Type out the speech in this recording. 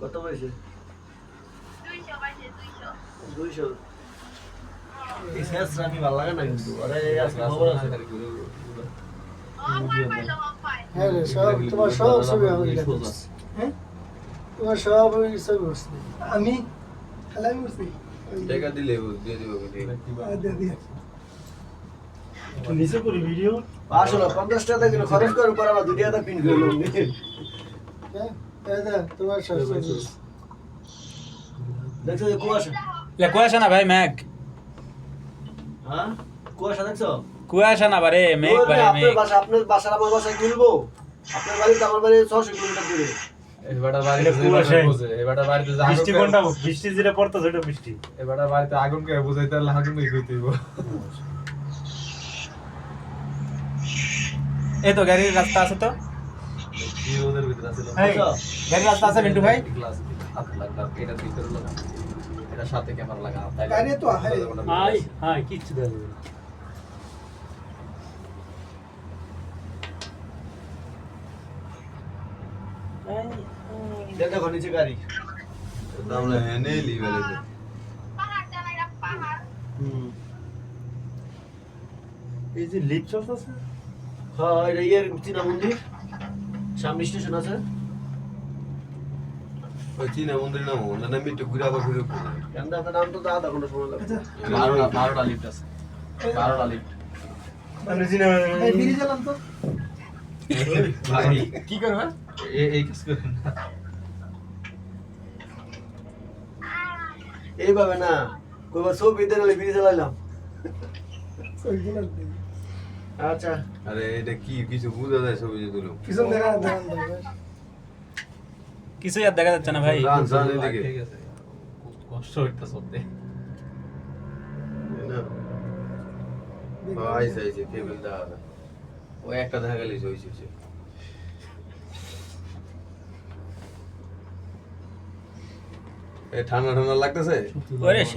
কত পাইছে 200 পাইছে 200 এই শেষ রানি ভালো লাগে না কিন্তু আরে আজকে খবর আছে ও পাই পাইলো পাই হ্যাঁ রে সব তোমার সব ছবি আমি দেখছি হ্যাঁ তোমার সব ওই ছবি করছি আমি খেলাই করছি টাকা দিলে দিয়ে দিব দিয়ে দিয়ে নিচে করি ভিডিও 50 টাকা কিলো খরচ করে পর আবার 2 টাকা পিন করে লই হ্যাঁ এই দে তোমার সব ছবি দেখছো যে কুয়াশা লে কুয়াশা না ভাই মেঘ হ্যাঁ কুয়াশা দেখছো কুয়াশা না বারে মেঘ ওরে, বারে আপনার মেঘ বাসা আপনার বাসার আমার বাসায় মিলবো আপনার বাড়ি তো আমার বাড়ি 600 কিলোমিটার দূরে এবারটা বাড়িতে বুঝে এবারটা বাড়িতে বৃষ্টি কোনটা বৃষ্টি যেটা পড়তো সেটা বৃষ্টি এবারটা বাড়িতে আগুন কে বুঝাইতে হলে আগুন কে কইতেইব এই তো গাড়ির রাস্তা আছে তো কি ওদের ভিতরে আছে এই গাড়ির রাস্তা আছে মিন্টু ভাই ক্লাস হাত লাগা এটা ভিতরে লাগা এটা সাথে ক্যামেরা লাগা গাড়ি তো হাই হাই হাই কিচ্ছু দেওয়া যাবে না। দেখো নিচে গাড়ি আমরা হেনে লিবেলে পাহাড় জানা এটা পাহাড় এই যে লিপ শপ আছে হ্যাঁ এটা ইয়ের চীনা মন্দির সামনে স্টেশন আছে ওই চীনা মন্দির নাম না নাম একটু ঘুরে আবার ঘুরে কেন আপনার নাম তো আধা ঘন্টা সময় লাগবে 12টা লিফট আছে 12টা লিফট আমি চিনি এই বিড়ি জ্বালান তো ভাই কি করবে এই কাজ করেন না এইভাবে না কইবার ছবি দিলে বিড়ি জ্বালাইলাম ওইগুলো আচ্ছা আরে এটা কি কিছু বুঝা যায় ছবি তুলো পিছন দেখা দেন কিছু আর দেখা যাচ্ছে না ভাই রান রান এদিকে ঠিক আছে কষ্ট হইতা সত্যি আইসা আইসা কেবল দেখা যায় ওই একটা দেখা গেলি হইছে এই ঠান্ডা ঠান্ডা লাগতেছে ওরে